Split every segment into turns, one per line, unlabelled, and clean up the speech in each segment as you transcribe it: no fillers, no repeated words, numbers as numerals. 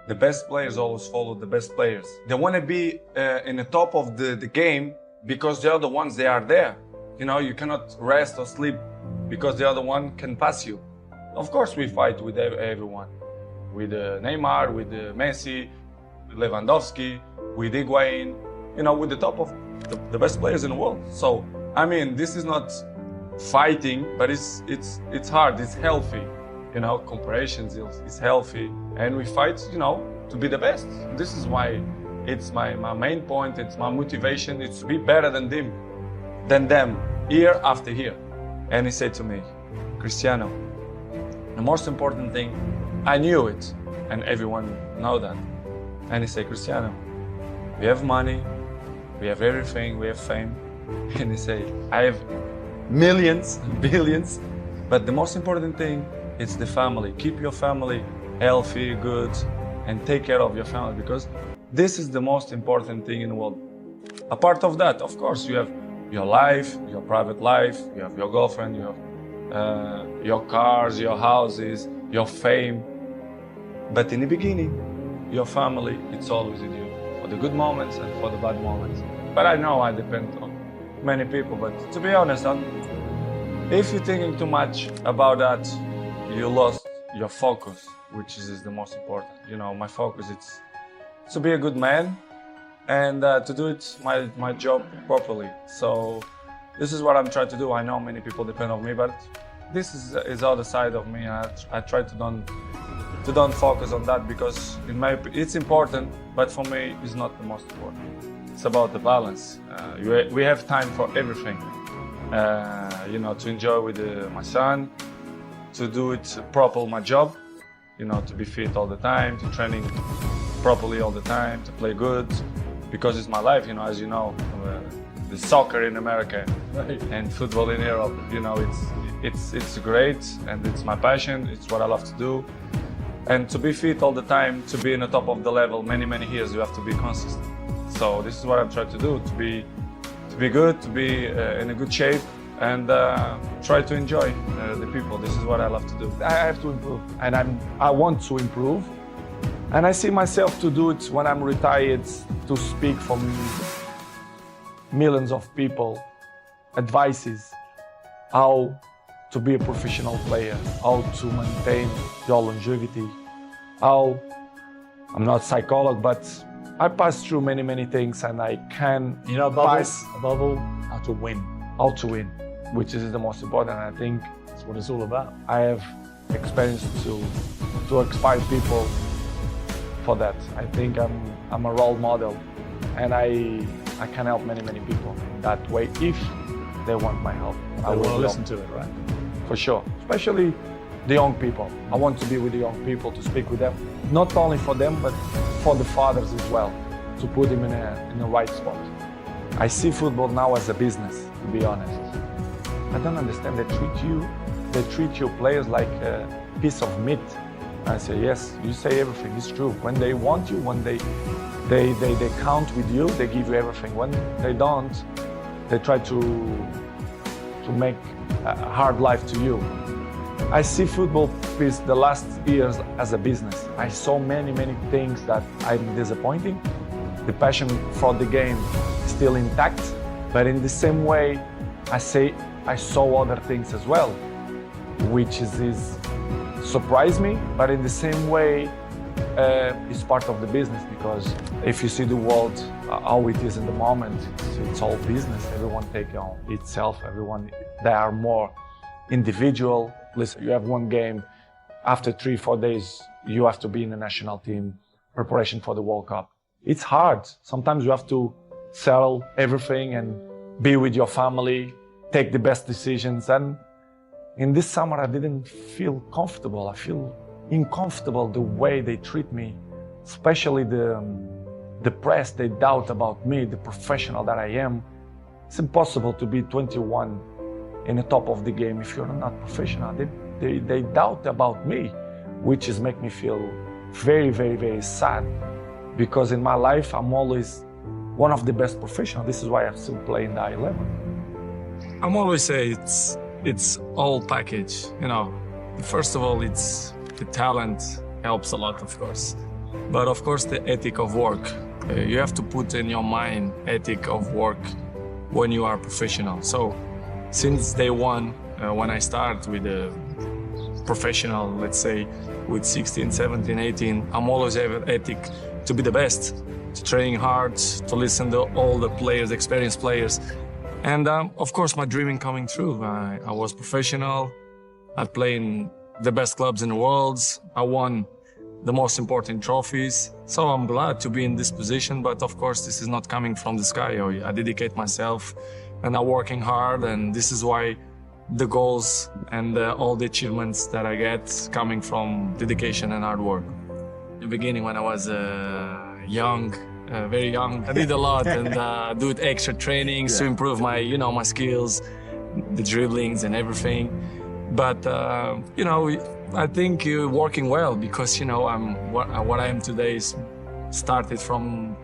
The best players always follow the best players. They want to be in the top of the game because the other ones, they are there. You know, you cannot rest or sleep because the other one can pass you. Of course, we fight with everyone. With Neymar, with Messi, with Lewandowski, with Higuain, you know, with the top of the best players in the world. So, I mean, this is not fighting, but it's hard, it's healthy. You know, comparisons is healthy, and we fight, you know, to be the best. This is why it's my main point, it's my motivation, it's to be better than them, year after year. And he said to me, Cristiano, the most important thing, I knew it, and everyone know that. And he said, Cristiano, we have money, we have everything, we have fame. And he said, I have millions, billions, but the most important thing, it's the family. Keep your family healthy, good, and take care of your family, because this is the most important thing in the world. Apart of that, of course, you have your life, your private life, you have your girlfriend, you have your cars, your houses, your fame. But in the beginning, your family, it's always with you, for the good moments and for the bad moments. But I know I depend on many people, but to be honest, if you're thinking too much about that, you lost your focus, which is the most important. You know, my focus, it's to be a good man and to do it my job properly. So this is what I'm trying to do. I know many people depend on me, but this is other side of me. I try to don't focus on that, because it's important, but for me, it's not the most important. It's about the balance. We have time for everything. You know, to enjoy with my son, to do it properly, my job, you know, to be fit all the time, to training properly all the time, to play good, because it's my life, you know, as you know, the soccer in America and football in Europe, you know, it's great, and it's my passion, it's what I love to do. And to be fit all the time, to be in the top of the level many years, you have to be consistent. So this is what I'm trying to do, to be good, to be in a good shape, and try to enjoy the people. This is what I love to do. I have to improve, and I want to improve. And I see myself to do it when I'm retired, to speak for millions of people, advices, how to be a professional player, how to maintain your longevity, how, I'm not a psychologist, but I passed through many things, and I can,
you know, above all, how to win.
How to win, which is the most important. I think
that's what it's all about.
I have experience to inspire people for that. I think I'm a role model, and I can help many people that way if they want my help.
I will listen to it, right?
For sure, especially the young people. I want to be with the young people, to speak with them, not only for them, but for the fathers as well, to put them in the right spot. I see football now as a business, to be honest. I don't understand. They treat your players like a piece of meat. I say, yes, you say everything, it's true. When they want you, when they count with you, they give you everything. When they don't, they try to make a hard life to you. I see football the last years as a business. I saw many things that I'm disappointing. The passion for the game is still intact, but in the same way, I saw other things as well, which is surprised me, but in the same way, it's part of the business, because if you see the world, how it is in the moment, it's all business. Everyone take on itself, they are more individual. Listen, you have one game, after 3-4 days, you have to be in the national team, preparation for the World Cup. It's hard. Sometimes you have to sell everything and be with your family, take the best decisions. And in this summer, I didn't feel comfortable. I feel uncomfortable the way they treat me, especially the press. They doubt about me, the professional that I am. It's impossible to be 21 in the top of the game if you're not professional. They doubt about me, which is make me feel very sad, because in my life I'm always one of the best professionals. This is why I still play in the I-11.
I'm always say it's all package, you know. First of all, it's the talent helps a lot, of course. but of course the ethic of work. You have to put in your mind ethic of work when you are professional. So since day one, when I start with a professional, let's say with 16, 17, 18, I'm always have ethic to be the best, to train hard, to listen to all the players, experienced players. And of course, my dreaming coming true. I was professional. I played in the best clubs in the world. I won the most important trophies. So I'm glad to be in this position. But of course, this is not coming from the sky. I dedicate myself and I'm working hard. And this is why the goals and all the achievements that I get coming from dedication and hard work. In the beginning, when I was young, very young, I did a lot and do extra trainings to improve my, my skills, the dribblings and everything. But I think you're working well because what I am today is started from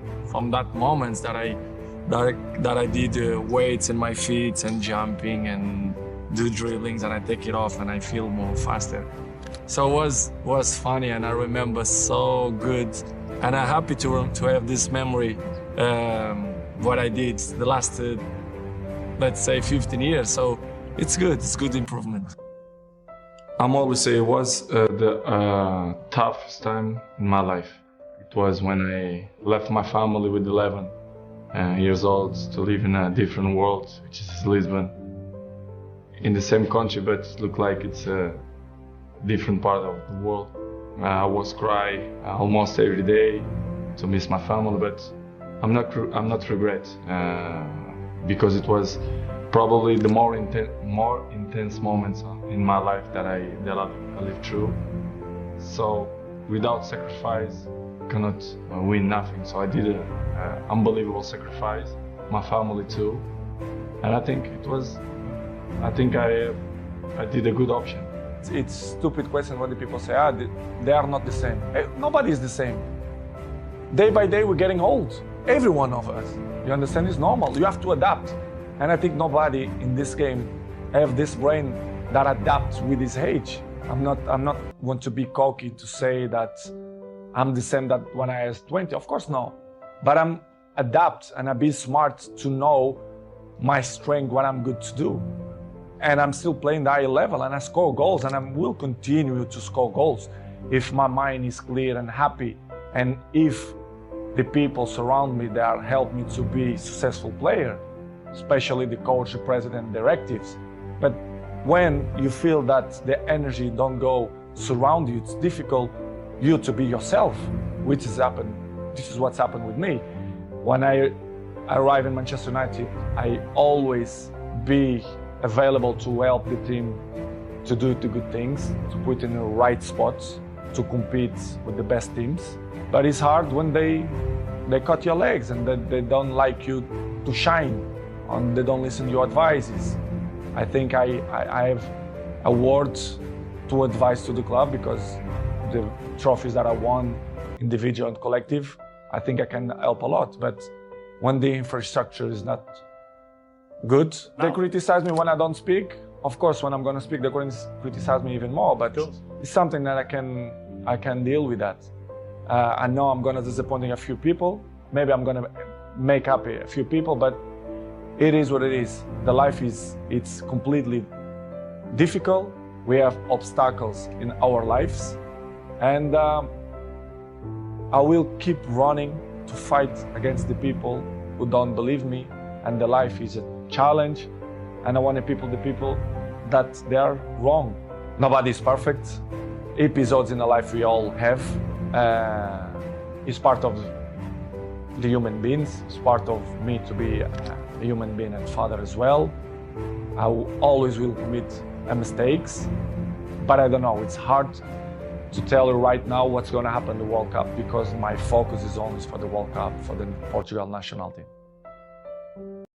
that moments that I did weights in my feet and jumping and do dribblings and I take it off and I feel more faster. So it was funny and I remember so good and I'm happy to have this memory what I did the last let's say 15 years. So it's good improvement. I'm always say it was the toughest time in my life. It was when I left my family with 11 years old to live in a different world, which is Lisbon. In the same country, but it looked like it's a different part of the world. I was cry almost every day to miss my family, but I'm not regret because it was probably the more intense moments in my life that I lived through. So without sacrifice, cannot win nothing. So I did an unbelievable sacrifice, my family too, and I think I did a good option.
It's stupid question when the people say, they are not the same. Nobody is the same. Day by day, we're getting old. Every one of us. You understand? It's normal. You have to adapt. And I think nobody in this game have this brain that adapts with his age. I'm not want to be cocky to say that I'm the same that when I was 20. Of course, no. But I'm adapt and I be smart to know my strength, what I'm good to do. And I'm still playing the high level and I score goals and I will continue to score goals if my mind is clear and happy and if the people surround me that help me to be a successful player, especially the coach, the president, directives. But when you feel that the energy don't go surround you, it's difficult you to be yourself, which has happened. This is what's happened with me. When I arrive in Manchester United, I always be available to help the team to do the good things, to put in the right spots, to compete with the best teams. But it's hard when they cut your legs and they don't like you to shine and they don't listen to your advices. I think I have a word to advise to the club because the trophies that I won, individual and collective, I think I can help a lot. But when the infrastructure is not good. They criticize me when I don't speak. Of course, when I'm going to speak, they're going to criticize me even more. But it's something that I can deal with that. I know I'm going to disappointing a few people. Maybe I'm going to make happy a few people, but it is what it is. The life it's completely difficult. We have obstacles in our lives, and I will keep running to fight against the people who don't believe me. And the life is a challenge, and I want the people that they are wrong. Nobody is perfect. Episodes in the life we all have is part of the human beings. It's part of me to be a human being and father as well. I always will commit mistakes, but I don't know. It's hard to tell you right now what's going to happen in the World Cup because my focus is always for the World Cup, for the Portugal national team.